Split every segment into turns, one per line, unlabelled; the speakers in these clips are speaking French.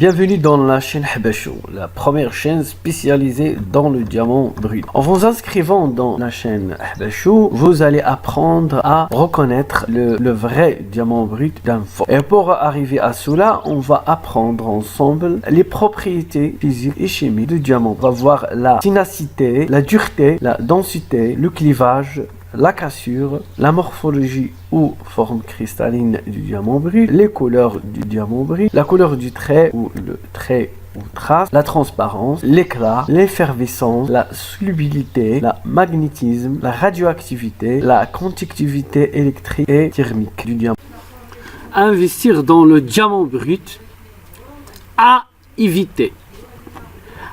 Bienvenue dans la chaîne Habashou, la première chaîne spécialisée dans le diamant brut. En vous inscrivant dans la chaîne Habashou, vous allez apprendre à reconnaître le vrai diamant brut d'un faux. Et pour arriver à cela, on va apprendre ensemble les propriétés physiques et chimiques du diamant. On va voir la ténacité, la dureté, la densité, le clivage, la cassure, la morphologie ou forme cristalline du diamant brut, les couleurs du diamant brut, la couleur du trait ou le trait ou trace, la transparence, l'éclat, l'effervescence, la solubilité, la magnétisme, la radioactivité, la conductivité électrique et thermique du diamant.
Investir dans le diamant brut, à éviter.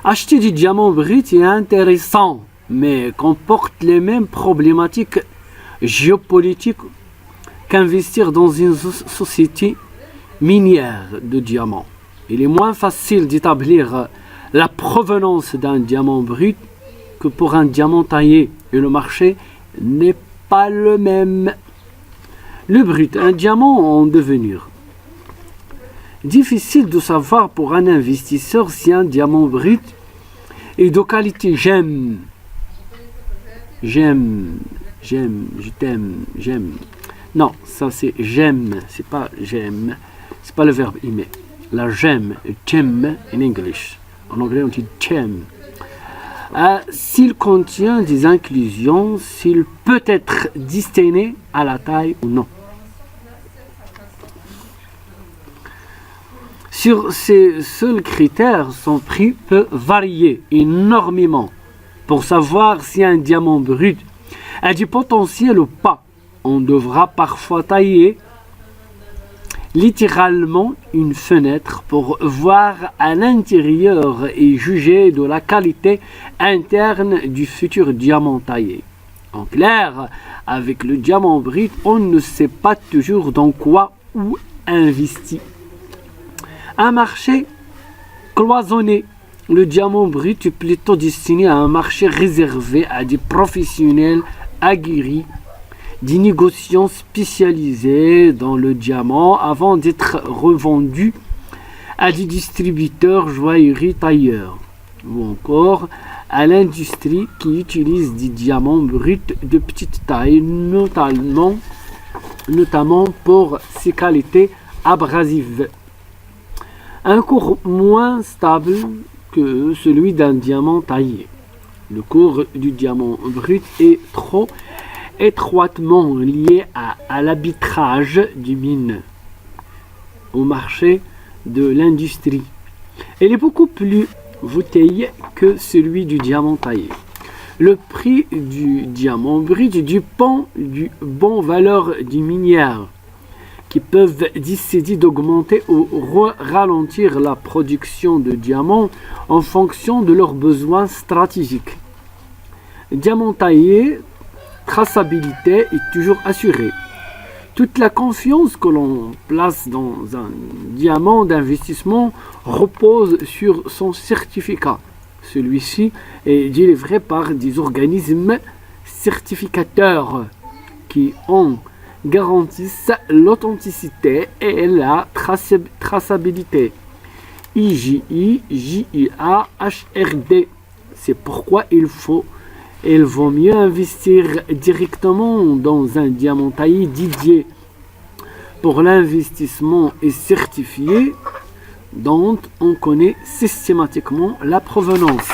Acheter du diamant brut est intéressant, mais comporte les mêmes problématiques géopolitiques qu'investir dans une société minière de diamants. Il est moins facile d'établir la provenance d'un diamant brut que pour un diamant taillé, et le marché n'est pas le même. Le brut, un diamant en devenir. Difficile de savoir pour un investisseur si un diamant brut est de qualité j'aime, je t'aime, j'aime. Non, ça c'est j'aime, c'est pas j'aime, c'est pas le verbe aimer. La j'aime, j'aime en English. En anglais on dit j'aime. S'il contient des inclusions, s'il peut être destiné à la taille ou non. Sur ces seuls critères, son prix peut varier énormément. Pour savoir si un diamant brut a du potentiel ou pas, on devra parfois tailler littéralement une fenêtre pour voir à l'intérieur et juger de la qualité interne du futur diamant taillé. En clair, avec le diamant brut, on ne sait pas toujours dans quoi ou investir. Un marché cloisonné. Le diamant brut est plutôt destiné à un marché réservé à des professionnels aguerris, des négociants spécialisés dans le diamant avant d'être revendus à des distributeurs joailleries tailleurs, ou encore à l'industrie qui utilise des diamants bruts de petite taille, notamment pour ses qualités abrasives. Un cours moins stable que celui d'un diamant taillé. Le cours du diamant brut est trop étroitement lié à l'arbitrage du mine au marché de l'industrie. Il est beaucoup plus voûté que celui du diamant taillé. Le prix du diamant brut dépend du bon valeur du minière qui peuvent décider d'augmenter ou ralentir la production de diamants en fonction de leurs besoins stratégiques. Diamant taillé, traçabilité est toujours assurée. Toute la confiance que l'on place dans un diamant d'investissement repose sur son certificat. Celui-ci est délivré par des organismes certificateurs qui garantissent l'authenticité et la traçabilité. IGI, JIA, HRD. C'est pourquoi il vaut mieux investir directement dans un diamant taillé dédié pour l'investissement et certifié dont on connaît systématiquement la provenance.